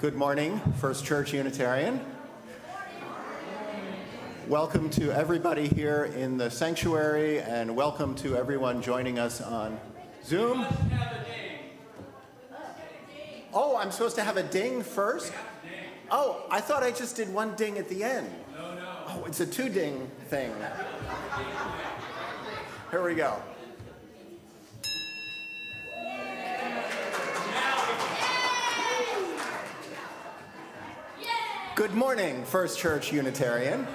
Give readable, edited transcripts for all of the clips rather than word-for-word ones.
Good morning, First Church Unitarian. Welcome to everybody here in the sanctuary, and welcome to everyone joining us on Zoom. Oh, I'm supposed to have a ding first? Oh, I thought I just did one ding at the end. No. Oh, it's a two-ding thing. Here we go. Good morning, First Church Unitarian.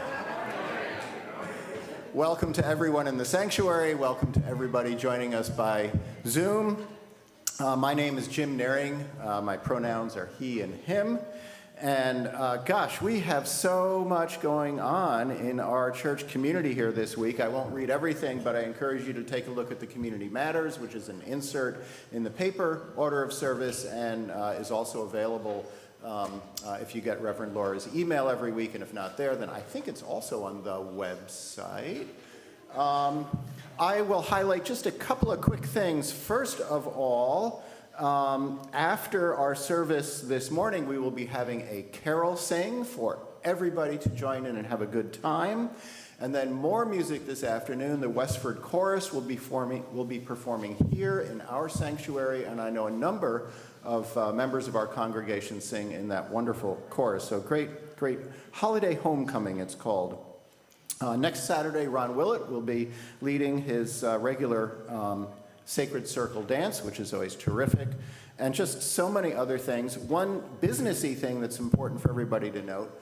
Welcome to everyone in the sanctuary. Welcome to everybody joining us by Zoom. My name is Jim Nehring. My pronouns are he and him. And gosh, we have so much going on in our church community here this week. I won't read everything, but I encourage you to take a look at the Community Matters, which is an insert in the paper order of service and is also available if you get Reverend Laura's email every week, and if not there, then I think it's also on the website. I will highlight just a couple of quick things. First of all, after our service this morning, we will be having a carol sing for everybody to join in and have a good time. And then more music this afternoon. The Westford Chorus will be performing here in our sanctuary, and I know a number of members of our congregation sing in that wonderful chorus. So great holiday homecoming, it's called. Next Saturday, Ron Willett will be leading his regular Sacred Circle dance, which is always terrific, and just so many other things. One businessy thing that's important for everybody to note,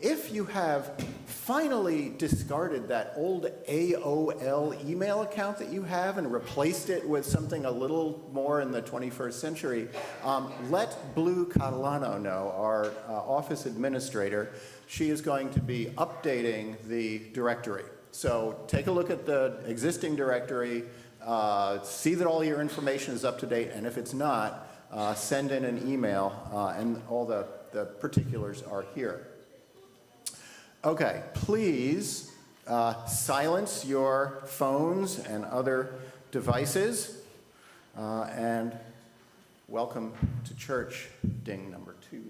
if you have finally discarded that old AOL email account that you have and replaced it with something a little more in the 21st century, let Blue Catalano know, our office administrator. She is going to be updating the directory. So take a look at the existing directory, see that all your information is up to date, and if it's not, send in an email, and all the particulars are here. Okay, please silence your phones and other devices, and welcome to church, ding number 2.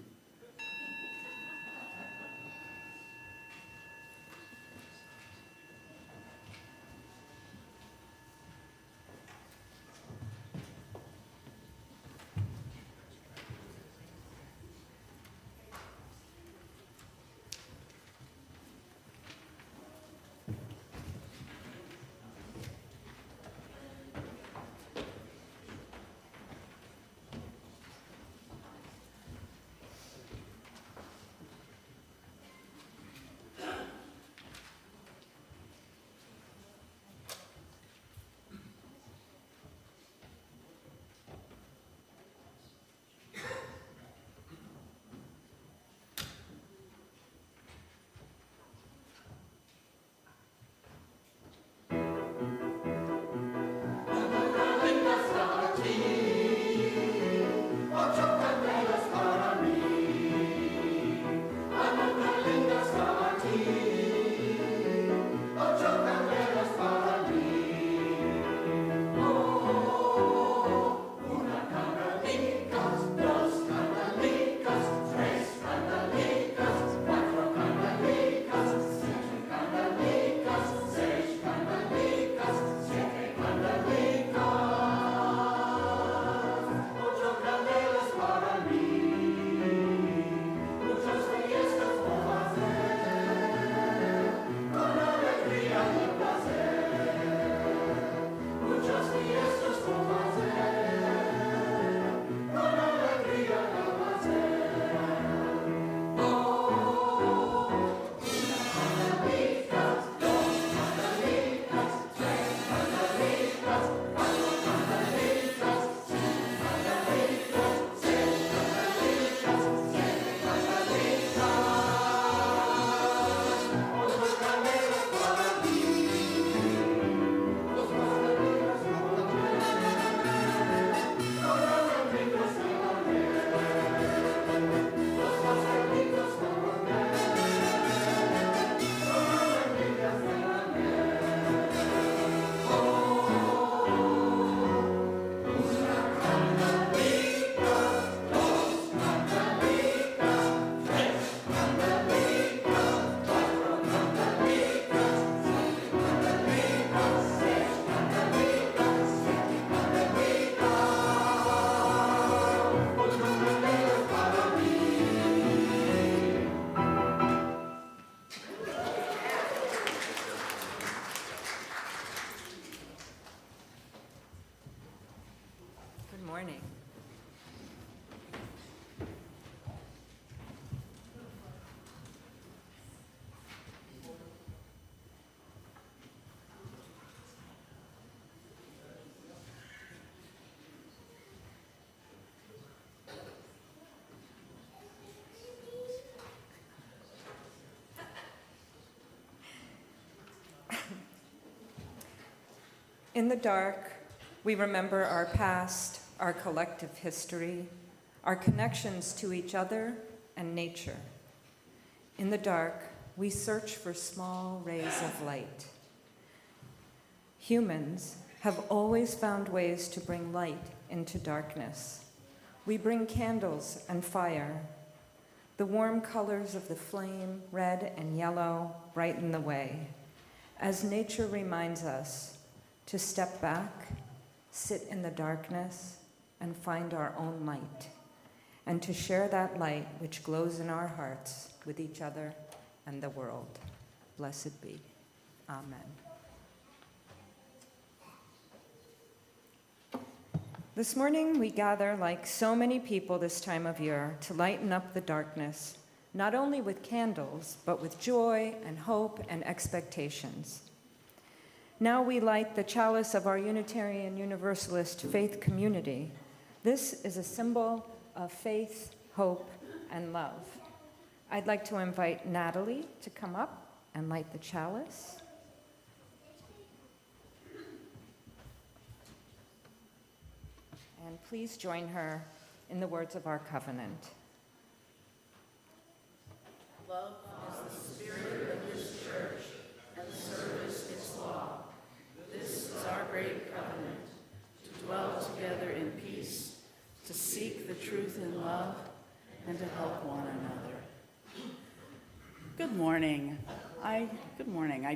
morning. In the dark, we remember our past, our collective history, our connections to each other and nature. In the dark, we search for small rays of light. Humans have always found ways to bring light into darkness. We bring candles and fire. The warm colors of the flame, red and yellow, brighten the way, as nature reminds us to step back, sit in the darkness, and find our own light, and to share that light which glows in our hearts with each other and the world. Blessed be. Amen. This morning we gather like so many people this time of year to lighten up the darkness, not only with candles, but with joy and hope and expectations. Now we light the chalice of our Unitarian Universalist faith community. This is a symbol of faith, hope, and love. I'd like to invite Natalie to come up and light the chalice. And please join her in the words of our covenant. Love is the spirit of this church, and service its law. This is our great covenant, to dwell together in peace, to seek the truth in love, and to help one another. Good morning. I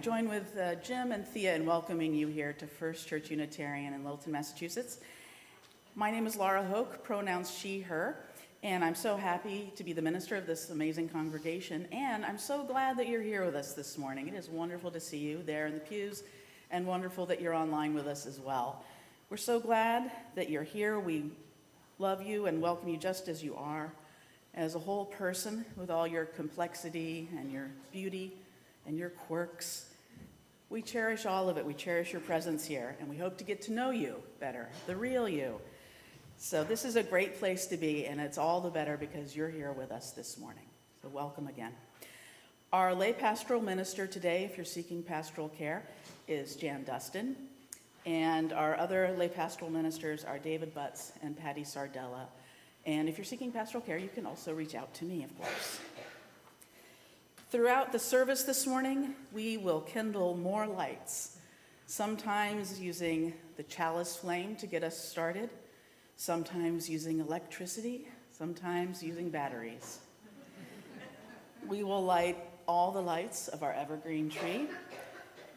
join with Jim and Thea in welcoming you here to First Church Unitarian in Littleton, Massachusetts. My name is Lara Hoke, pronouns she, her, and I'm so happy to be the minister of this amazing congregation, and I'm so glad that you're here with us this morning. It is wonderful to see you there in the pews, and wonderful that you're online with us as well. We're so glad that you're here. We love you and welcome you just as you are, as a whole person with all your complexity and your beauty and your quirks. We cherish all of it. We cherish your presence here, and we hope to get to know you better, the real you. So this is a great place to be, and it's all the better because you're here with us this morning. So welcome again. Our lay pastoral minister today, if you're seeking pastoral care, is Jan Dustin. And our other lay pastoral ministers are David Butts and Patty Sardella. And if you're seeking pastoral care, you can also reach out to me, of course. Throughout the service this morning, we will kindle more lights, sometimes using the chalice flame to get us started, sometimes using electricity, sometimes using batteries. We will light all the lights of our evergreen tree.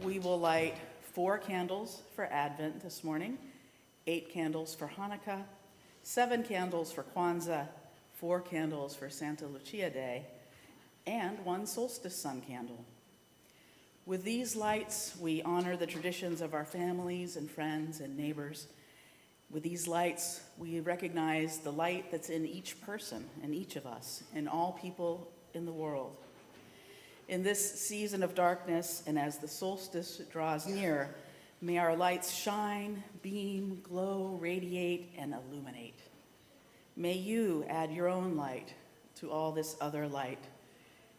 We will light 4 candles for Advent this morning, 8 candles for Hanukkah, 7 candles for Kwanzaa, 4 candles for Santa Lucia Day, and 1 solstice sun candle. With these lights, we honor the traditions of our families and friends and neighbors. With these lights, we recognize the light that's in each person, in each of us, in all people in the world. In this season of darkness, and as the solstice draws near, may our lights shine, beam, glow, radiate, and illuminate. May you add your own light to all this other light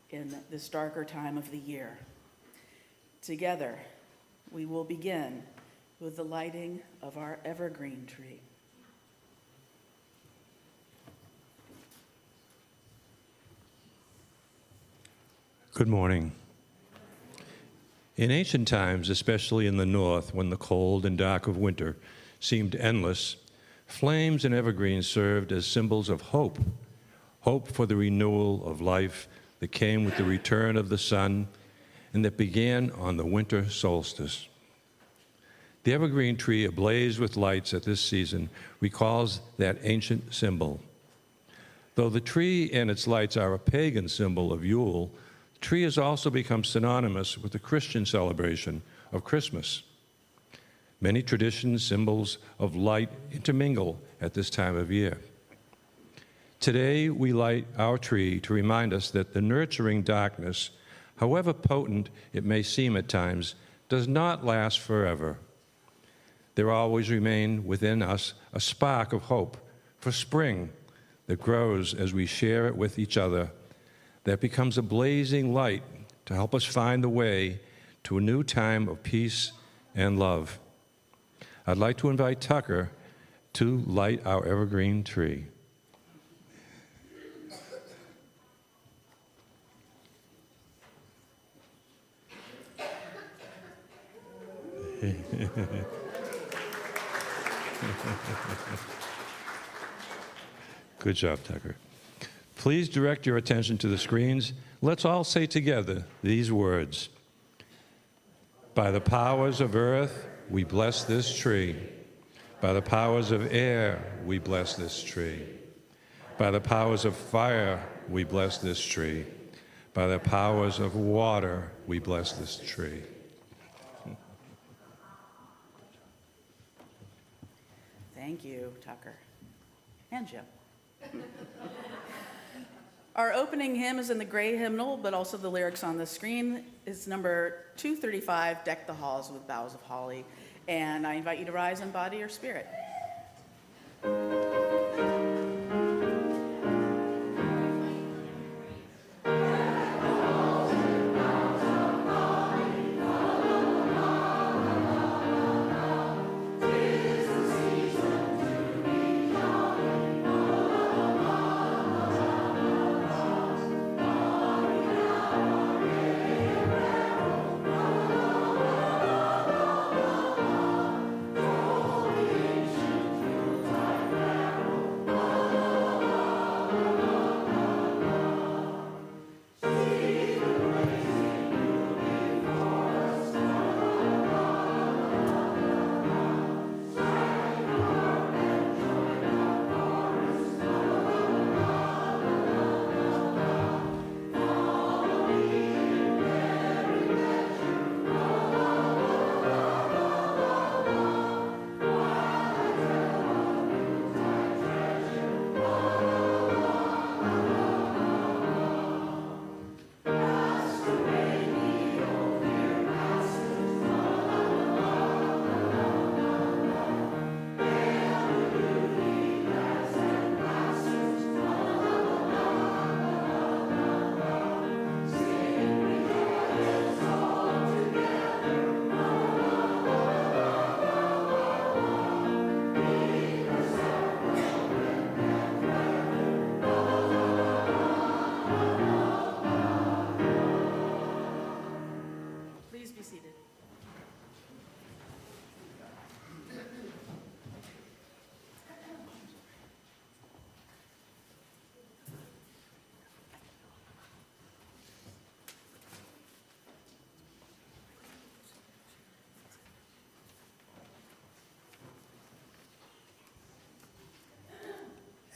in this darker time of the year. Together, we will begin with the lighting of our evergreen tree. Good morning. In ancient times, especially in the north, when the cold and dark of winter seemed endless, flames and evergreens served as symbols of hope, hope for the renewal of life that came with the return of the sun and that began on the winter solstice. The evergreen tree, ablaze with lights at this season, recalls that ancient symbol. Though the tree and its lights are a pagan symbol of Yule, the tree has also become synonymous with the Christian celebration of Christmas. Many traditions, symbols of light intermingle at this time of year. Today, we light our tree to remind us that the nurturing darkness, however potent it may seem at times, does not last forever. There always remains within us a spark of hope for spring that grows as we share it with each other, that becomes a blazing light to help us find the way to a new time of peace and love. I'd like to invite Tucker to light our evergreen tree. Good job, Tucker. Please direct your attention to the screens. Let's all say together these words. By the powers of earth, we bless this tree. By the powers of air, we bless this tree. By the powers of fire, we bless this tree. By the powers of water, we bless this tree. Thank you, Tucker. And Jim. Our opening hymn is in the gray hymnal, but also the lyrics on the screen is number 235, Deck the Halls with Boughs of Holly. And I invite you to rise in body or spirit.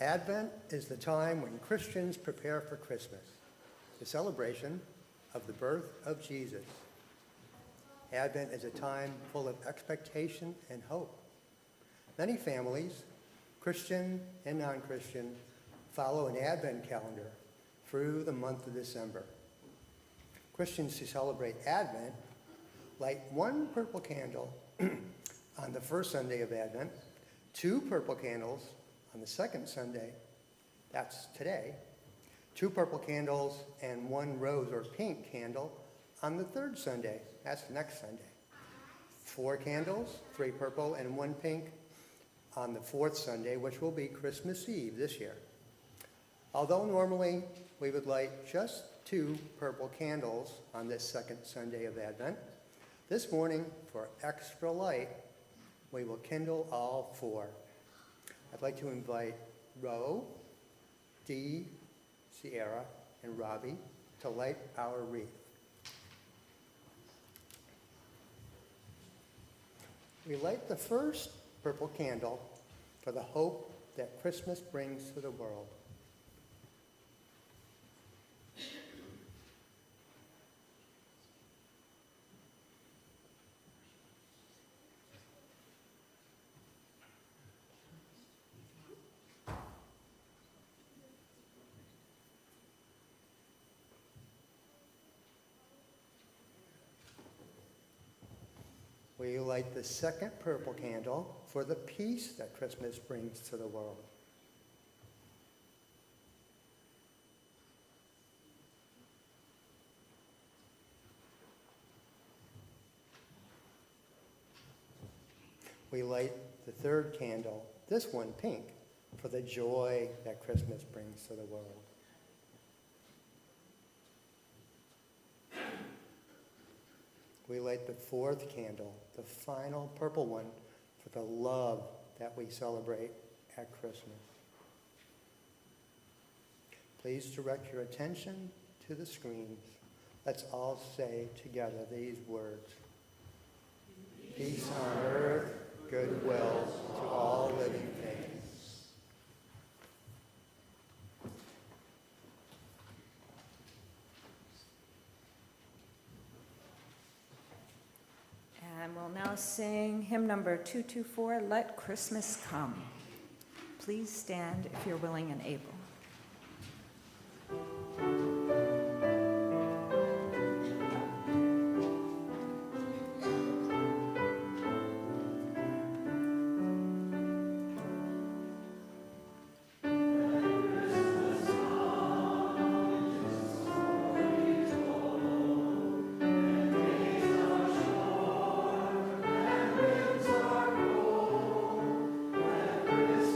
Advent is the time when Christians prepare for Christmas, the celebration of the birth of Jesus. Advent is a time full of expectation and hope. Many families, Christian and non-Christian, follow an Advent calendar through the month of December. Christians who celebrate Advent light one purple candle on the first Sunday of Advent, two purple candles on the second Sunday, that's today, two purple candles and one rose or pink candle on the third Sunday, that's next Sunday. Four candles, three purple and one pink on the fourth Sunday, which will be Christmas Eve this year. Although normally we would light just two purple candles on this second Sunday of Advent, this morning, for extra light, we will kindle all four. I'd like to invite Ro, Dee, Sierra, and Robbie to light our wreath. We light the first purple candle for the hope that Christmas brings to the world. We light the second purple candle for the peace that Christmas brings to the world. We light the third candle, this one pink, for the joy that Christmas brings to the world. We light the fourth candle, the final purple one, for the love that we celebrate at Christmas. Please direct your attention to the screens. Let's all say together these words. Peace on earth, goodwill to all living things. And we'll now sing hymn number 224, Let Christmas Come. Please stand if you're willing and able. Christmas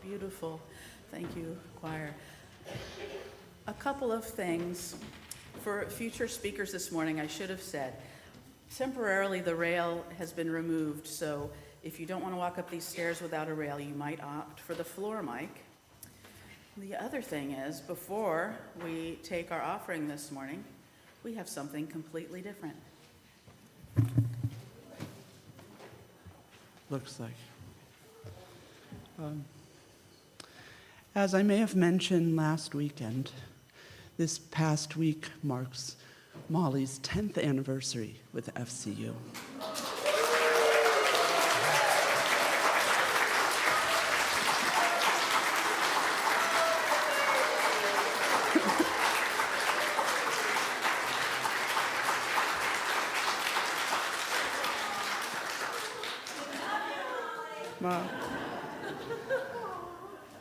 Beautiful. Thank you, choir. A couple of things. For future speakers this morning, I should have said, temporarily the rail has been removed, so if you don't want to walk up these stairs without a rail, you might opt for the floor mic. The other thing is, before we take our offering this morning, we have something completely different. Looks like. As I may have mentioned last weekend, this past week marks Molly's 10th anniversary with FCU.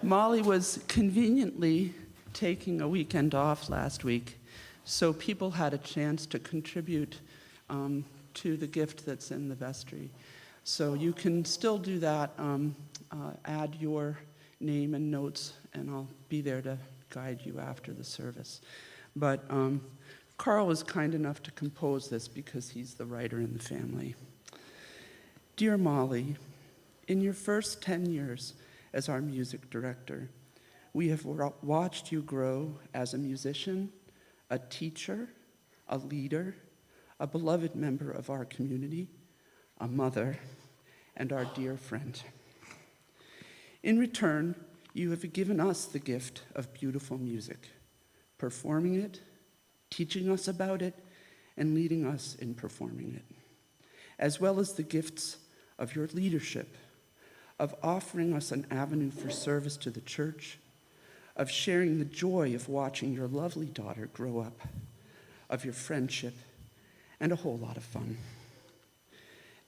Molly was conveniently taking a weekend off last week, so people had a chance to contribute to the gift that's in the vestry. So you can still do that, add your name and notes, and I'll be there to guide you after the service. But Carl was kind enough to compose this because he's the writer in the family. Dear Molly, in your first 10 years as our music director, we have watched you grow as a musician, a teacher, a leader, a beloved member of our community, a mother, and our dear friend. In return, you have given us the gift of beautiful music, performing it, teaching us about it, and leading us in performing it, as well as the gifts of your leadership, of offering us an avenue for service to the church, of sharing the joy of watching your lovely daughter grow up, of your friendship, and a whole lot of fun.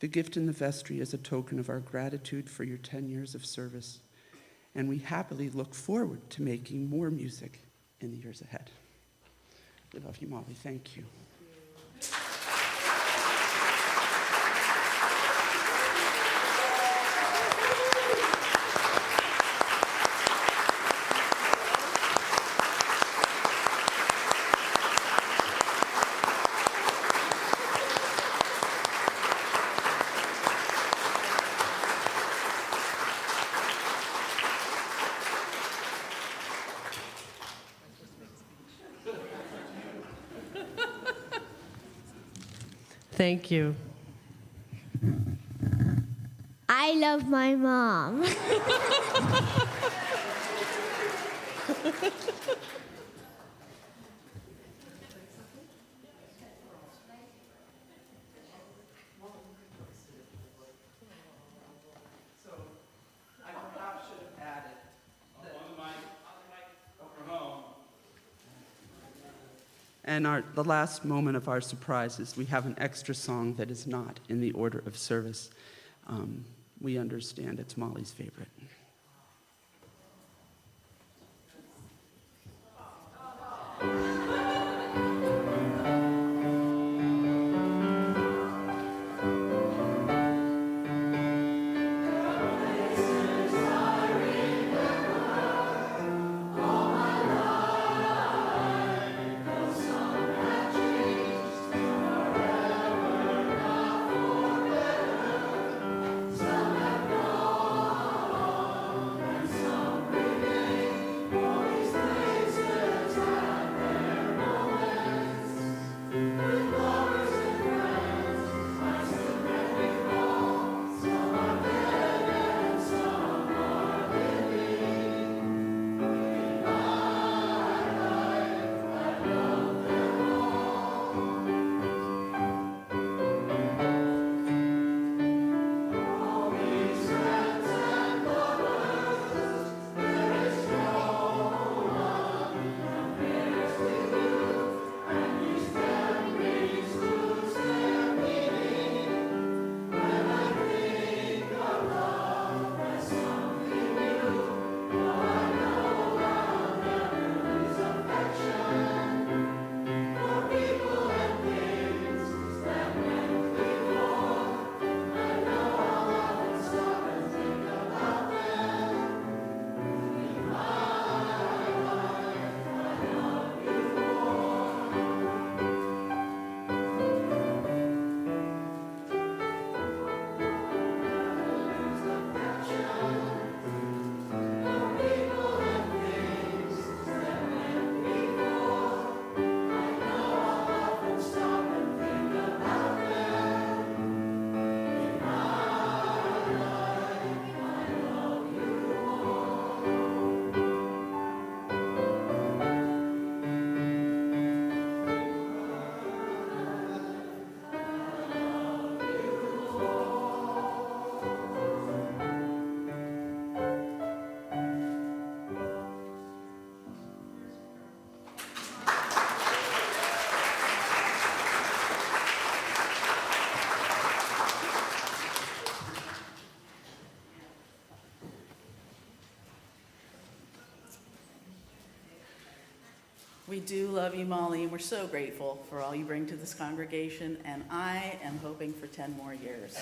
The gift in the vestry is a token of our gratitude for your 10 years of service, and we happily look forward to making more music in the years ahead. We love you, Molly. Thank you. Thank you. I love my mom. And the last moment of our surprise is we have an extra song that is not in the order of service. We understand it's Molly's favorite. We do love you, Molly, and we're so grateful for all you bring to this congregation, and I am hoping for 10 more years.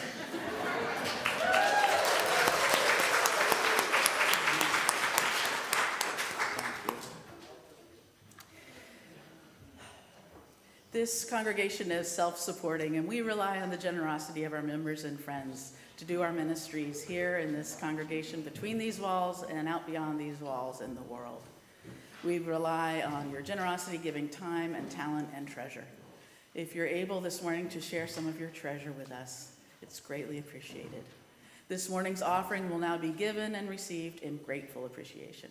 This congregation is self-supporting, and we rely on the generosity of our members and friends to do our ministries here in this congregation, between these walls and out beyond these walls in the world. We rely on your generosity, giving time and talent and treasure. If you're able this morning to share some of your treasure with us, it's greatly appreciated. This morning's offering will now be given and received in grateful appreciation.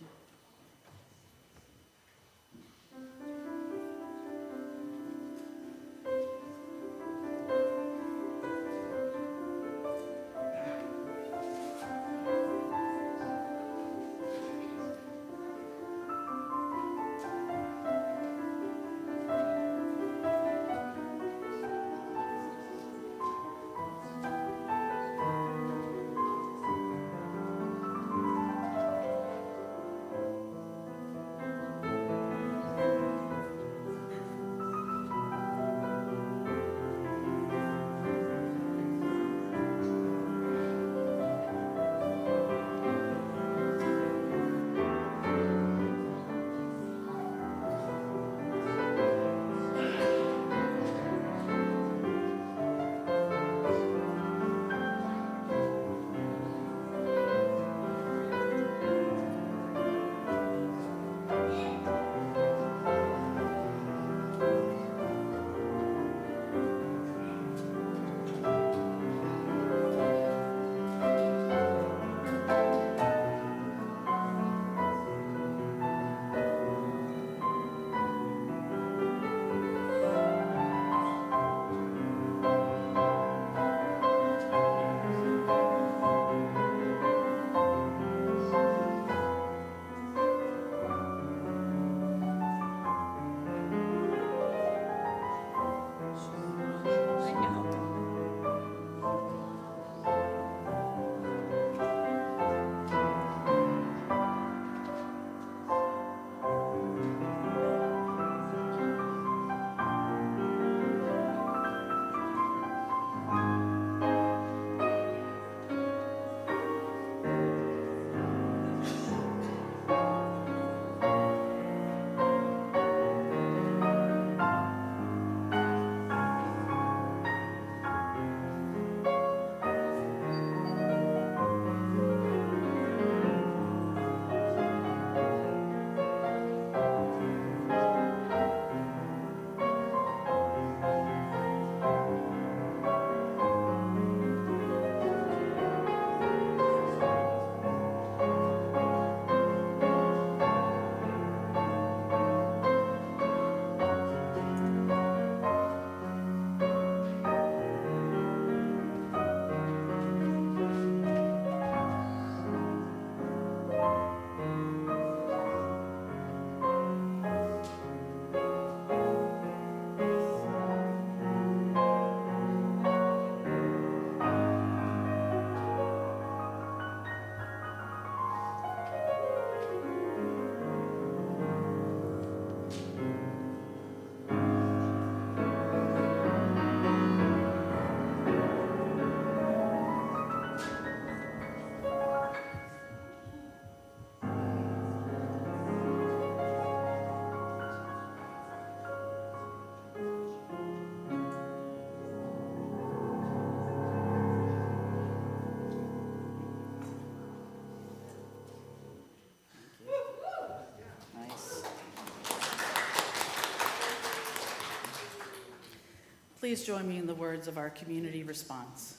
Please join me in the words of our community response.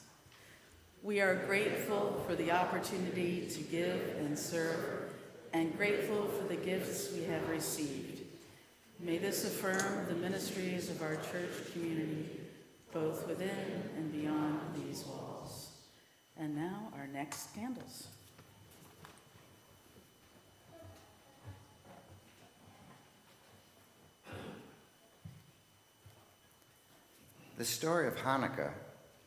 We are grateful for the opportunity to give and serve, and grateful for the gifts we have received. May this affirm the ministries of our church community, both within and beyond these walls. And now, our next candles. The story of Hanukkah,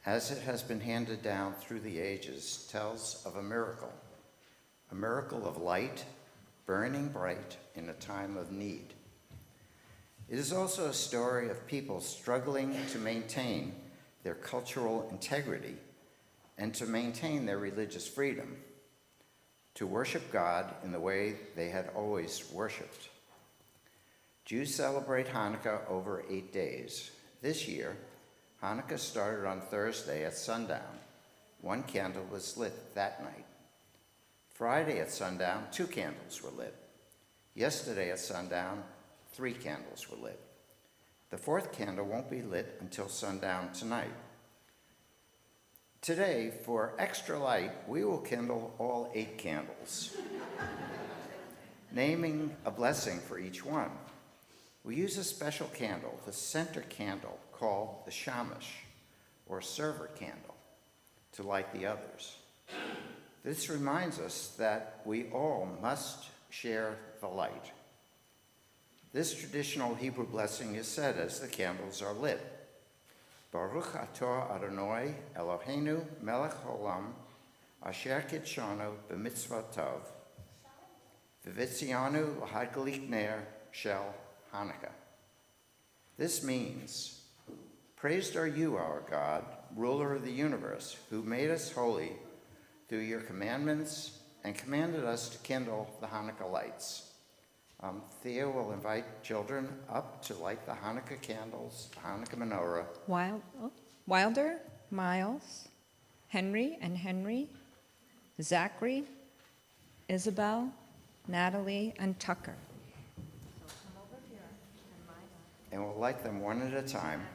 as it has been handed down through the ages, tells of a miracle of light burning bright in a time of need. It is also a story of people struggling to maintain their cultural integrity and to maintain their religious freedom, to worship God in the way they had always worshiped. Jews celebrate Hanukkah over 8 days. This year, Hanukkah started on Thursday at sundown. 1 candle was lit that night. Friday at sundown, 2 candles were lit. Yesterday at sundown, 3 candles were lit. The 4th candle won't be lit until sundown tonight. Today, for extra light, we will kindle all 8 candles, naming a blessing for each one. We use a special candle, the center candle, called the shamash, or server candle, to light the others. This reminds us that we all must share the light. This traditional Hebrew blessing is said as the candles are lit. Baruch atah Adonai Eloheinu melech haolam asher kitshanu b'mitzvotav v'vitzianu l'hadgalik ner shel Hanukkah. This means, praised are you, our God, ruler of the universe, who made us holy through your commandments and commanded us to kindle the Hanukkah lights. Thea will invite children up to light the Hanukkah candles, the Hanukkah menorah. Wilder, Miles, Henry and Henry, Zachary, Isabel, Natalie, and Tucker. And we'll light them one at a time.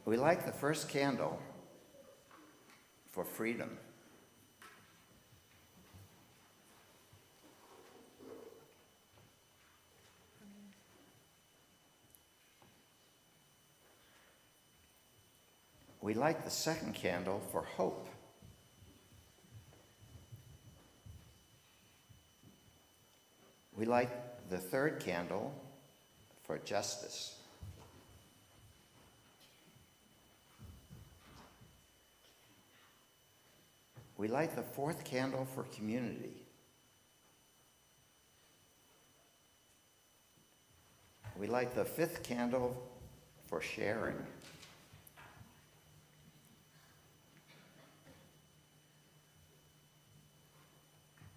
We light the first candle for freedom. We light the second candle for hope. We light the third candle for justice. We light the fourth candle for community. We light the fifth candle for sharing.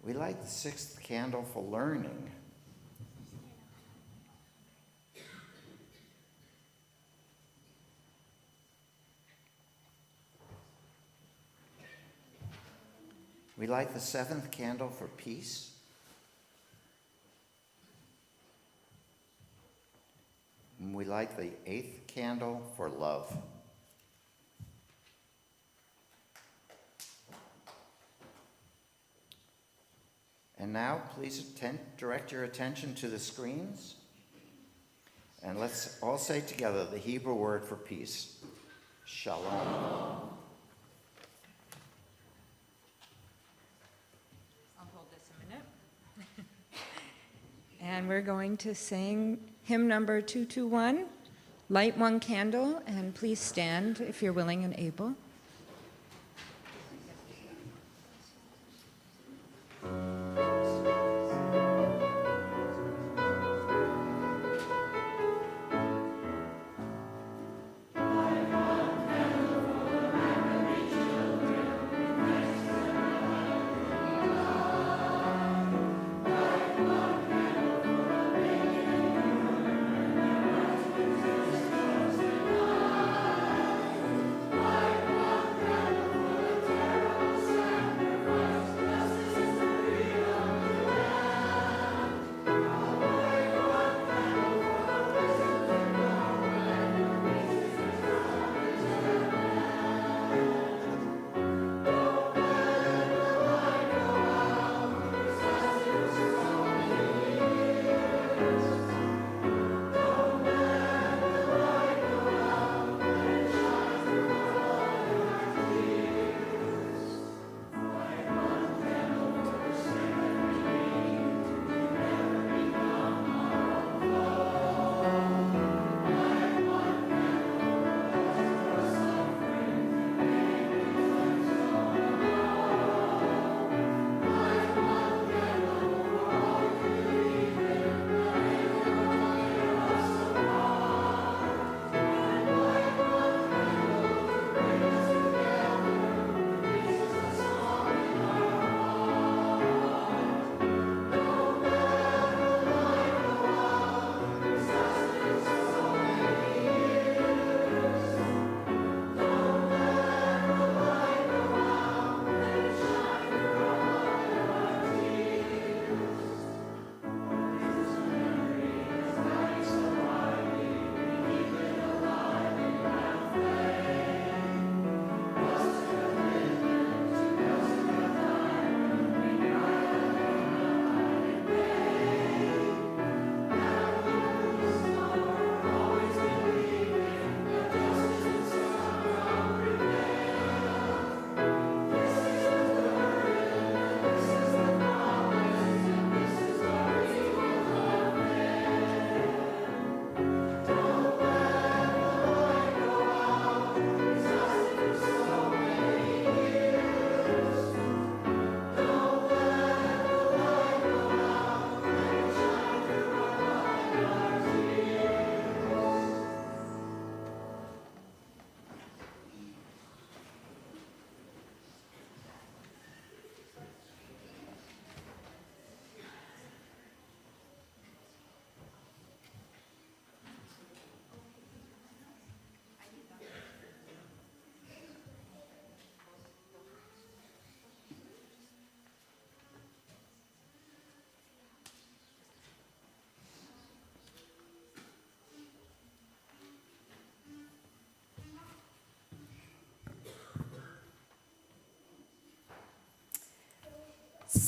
We light the sixth candle for learning. We light the seventh candle for peace. And we light the eighth candle for love. And now, please direct your attention to the screens. And let's all say together the Hebrew word for peace. Shalom. I'll hold this a minute. And we're going to sing hymn number 221, Light One Candle, and please stand if you're willing and able. Light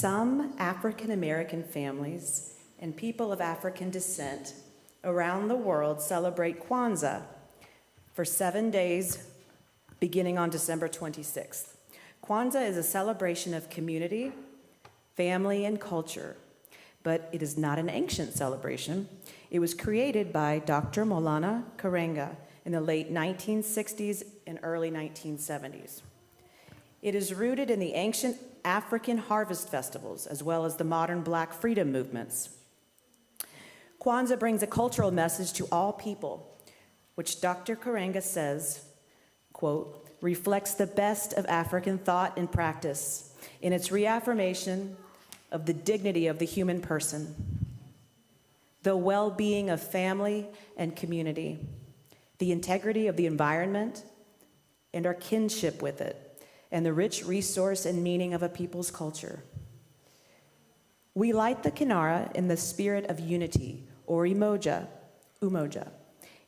Some African American families and people of African descent around the world celebrate Kwanzaa for 7 days beginning on December 26th. Kwanzaa is a celebration of community, family, and culture, but it is not an ancient celebration. It was created by Dr. Maulana Karenga in the late 1960s and early 1970s. It is rooted in the ancient African harvest festivals, as well as the modern Black freedom movements. Kwanzaa brings a cultural message to all people, which Dr. Karenga says, quote, reflects the best of African thought and practice in its reaffirmation of the dignity of the human person, the well-being of family and community, the integrity of the environment, and our kinship with it, and the rich resource and meaning of a people's culture. We light the Kinara in the spirit of unity, or umoja.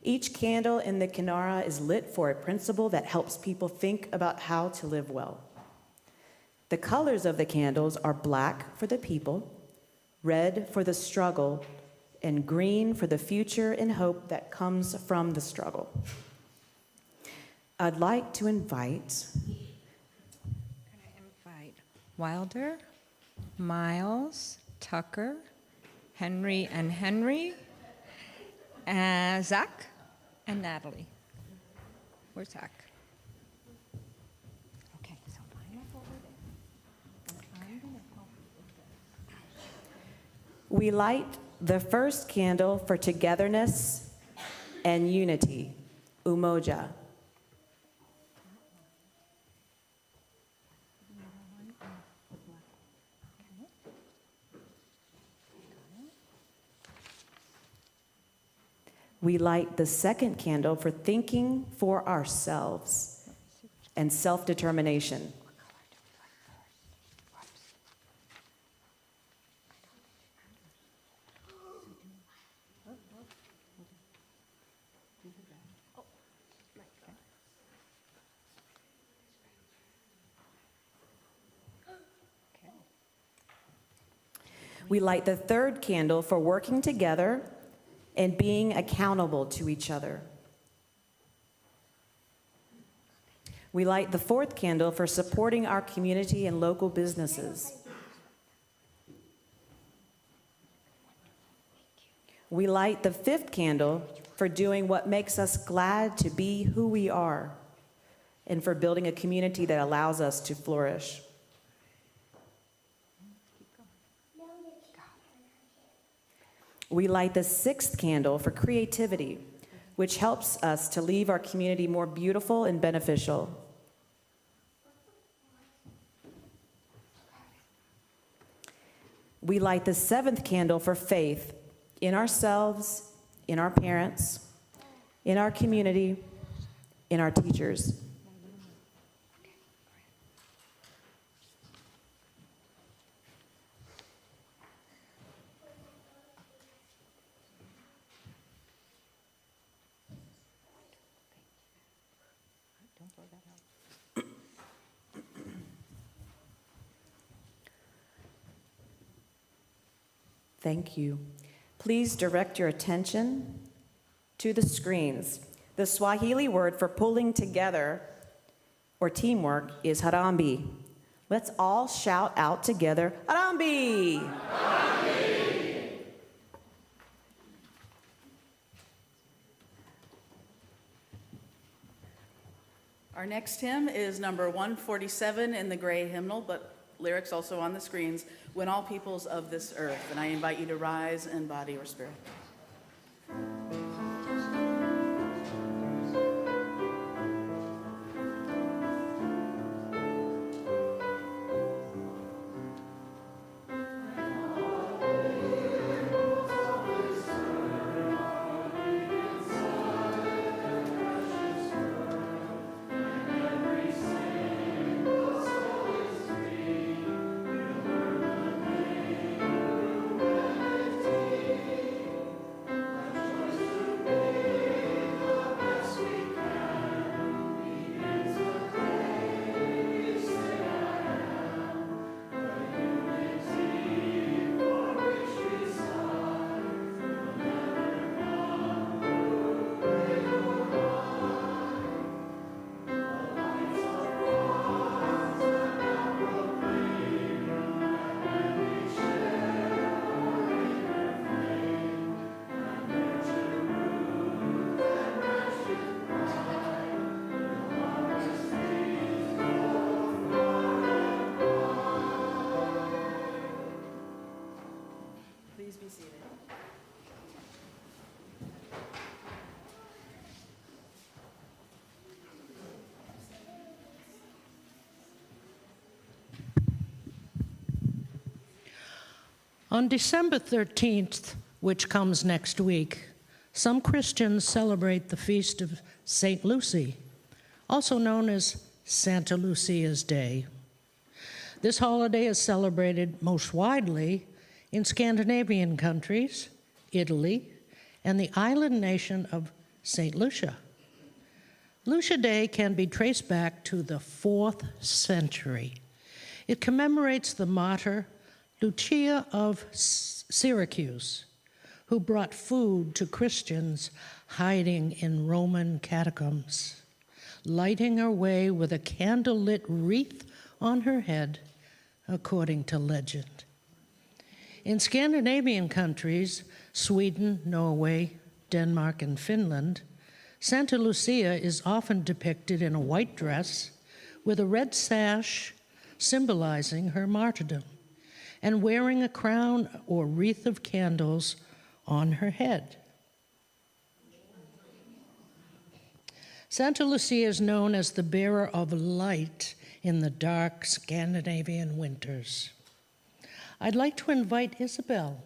Each candle in the Kinara is lit for a principle that helps people think about how to live well. The colors of the candles are black for the people, red for the struggle, and green for the future and hope that comes from the struggle. I'd like to invite Wilder, Miles, Tucker, Henry and Henry, Zach, and Natalie. Where's Zach? Okay, so line up over there. I'm gonna help with this. We light the first candle for togetherness and unity, umoja. We light the second candle for thinking for ourselves and self-determination. We light the third candle for working together and being accountable to each other. We light the fourth candle for supporting our community and local businesses. We light the fifth candle for doing what makes us glad to be who we are and for building a community that allows us to flourish. We light the sixth candle for creativity, which helps us to leave our community more beautiful and beneficial. We light the seventh candle for faith in ourselves, in our parents, in our community, in our teachers. Thank you. Please direct your attention to the screens. The Swahili word for pulling together or teamwork is harambi. Let's all shout out together, harambi! Harambi! Our next hymn is number 147 in the gray hymnal, but lyrics also on the screens, When All Peoples of This Earth. And I invite you to rise in body or spirit. On December 13th, which comes next week, some Christians celebrate the feast of St. Lucy, also known as Santa Lucia's Day. This holiday is celebrated most widely in Scandinavian countries, Italy, and the island nation of St. Lucia. Lucia Day can be traced back to the 4th century. It commemorates the martyr Lucia of Syracuse, who brought food to Christians hiding in Roman catacombs, lighting her way with a candlelit wreath on her head, according to legend. In Scandinavian countries, Sweden, Norway, Denmark, and Finland, Santa Lucia is often depicted in a white dress with a red sash symbolizing her martyrdom, and wearing a crown or wreath of candles on her head. Santa Lucia is known as the bearer of light in the dark Scandinavian winters. I'd like to invite Isabel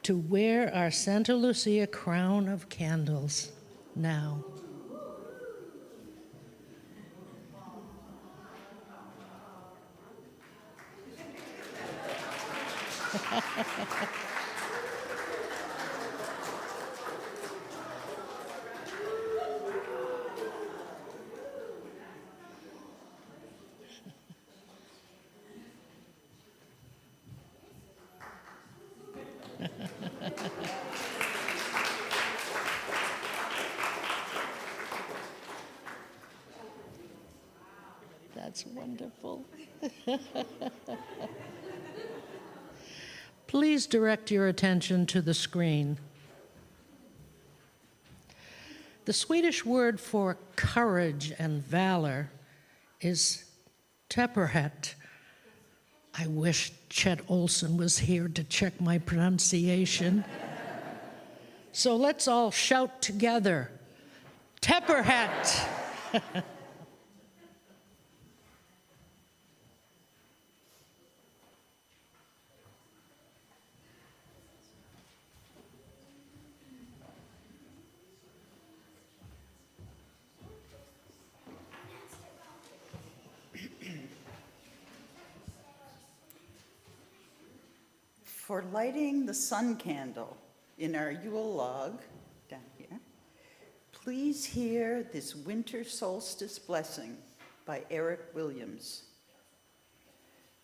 to wear our Santa Lucia crown of candles now. That's wonderful. Please direct your attention to the screen. The Swedish word for courage and valor is tepperhet. I wish Chet Olson was here to check my pronunciation. So let's all shout together, tepperhet. For lighting the sun candle in our Yule log, down here, please hear this winter solstice blessing by Eric Williams.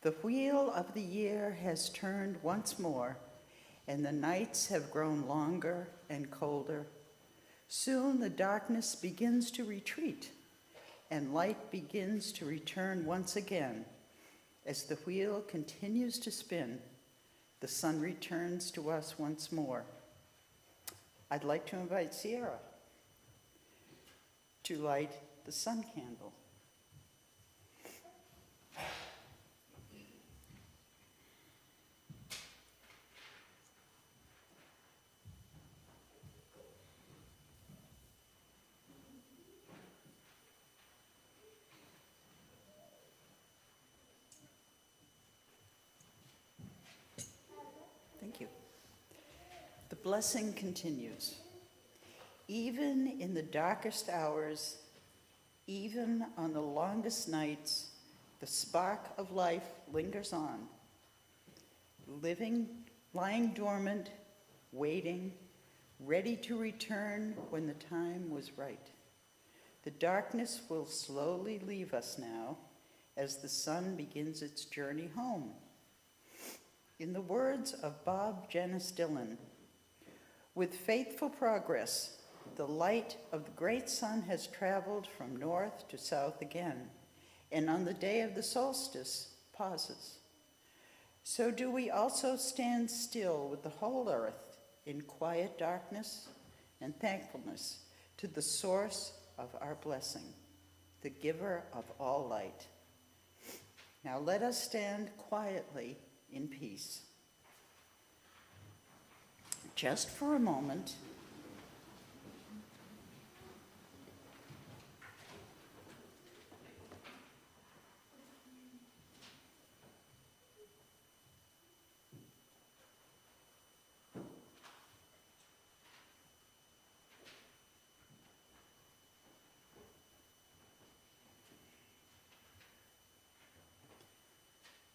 The wheel of the year has turned once more, and the nights have grown longer and colder. Soon the darkness begins to retreat, and light begins to return once again. As the wheel continues to spin, the sun returns to us once more. I'd like to invite Sierra to light the sun candle. Thank you. The blessing continues. Even in the darkest hours, even on the longest nights, the spark of life lingers on, lying dormant, waiting, ready to return when the time was right. The darkness will slowly leave us now as the sun begins its journey home. In the words of Bob Janice Dillon, with faithful progress, the light of the great sun has traveled from north to south again, and on the day of the solstice, pauses. So do we also stand still with the whole earth in quiet darkness and thankfulness to the source of our blessing, the giver of all light. Now let us stand quietly in peace. just for a moment.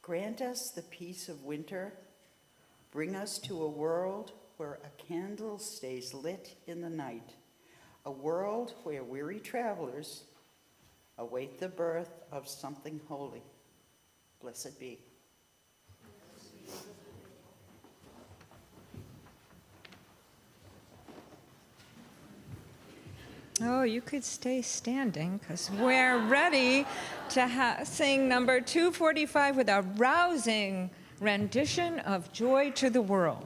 Grant us the peace of winter. Bring us to a world where a candle stays lit in the night. A world where weary travelers await the birth of something holy. Blessed be. Oh, you could stay standing because we're ready to sing number 245 with a rousing rendition of Joy to the World.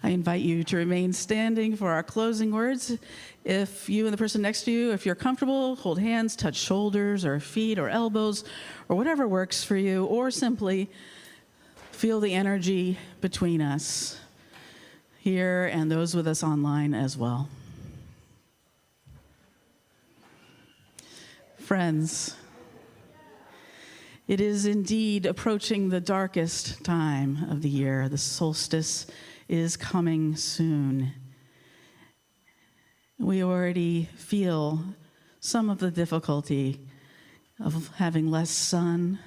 I invite you to remain standing for our closing words. If you and the person next to you, if you're comfortable, hold hands, touch shoulders or feet or elbows or whatever works for you, or simply feel the energy between us here and those with us online as well. Friends, it is indeed approaching the darkest time of the year. The solstice is coming soon. We already feel some of the difficulty of having less sun,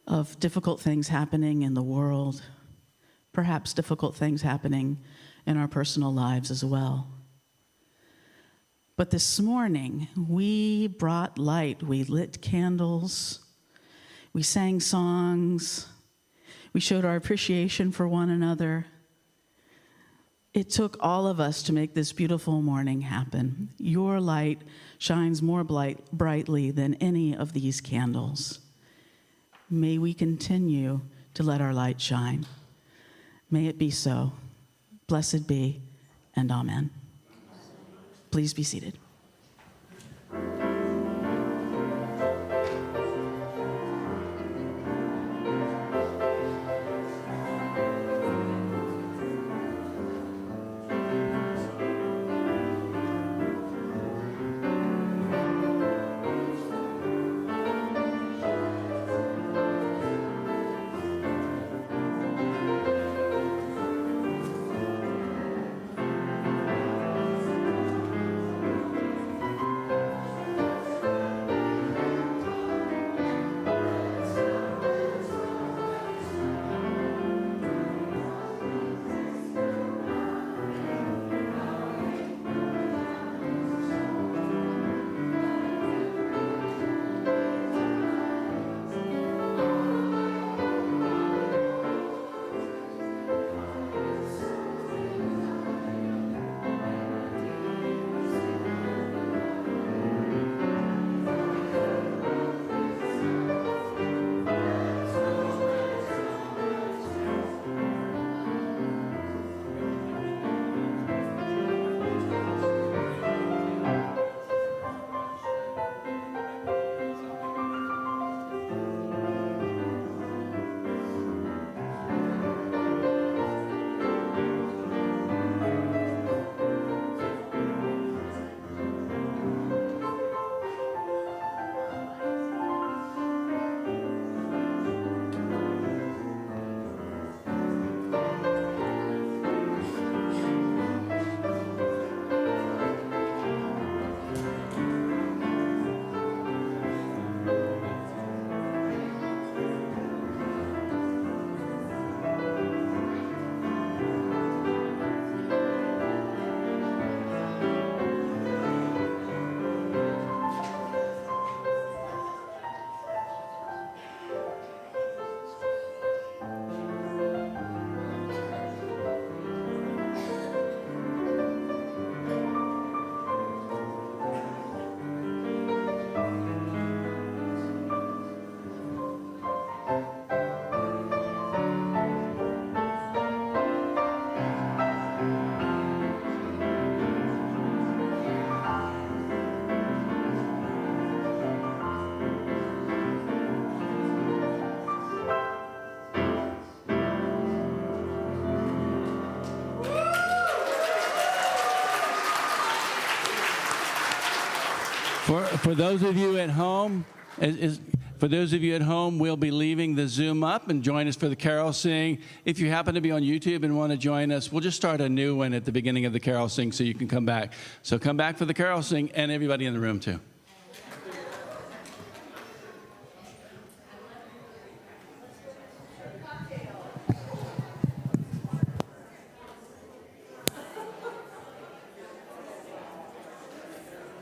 of difficult things happening in the world, perhaps difficult things happening in our personal lives as well. But this morning, we brought light. We lit candles. We sang songs. We showed our appreciation for one another. It took all of us to make this beautiful morning happen. Your light shines more brightly than any of these candles. May we continue to let our light shine. May it be so. Blessed be, and amen. Please be seated. For those of you at home, we'll be leaving the Zoom up, and join us for the carol sing. If you happen to be on YouTube and want to join us, we'll just start a new one at the beginning of the carol sing so you can come back. So come back for the carol sing, and everybody in the room too.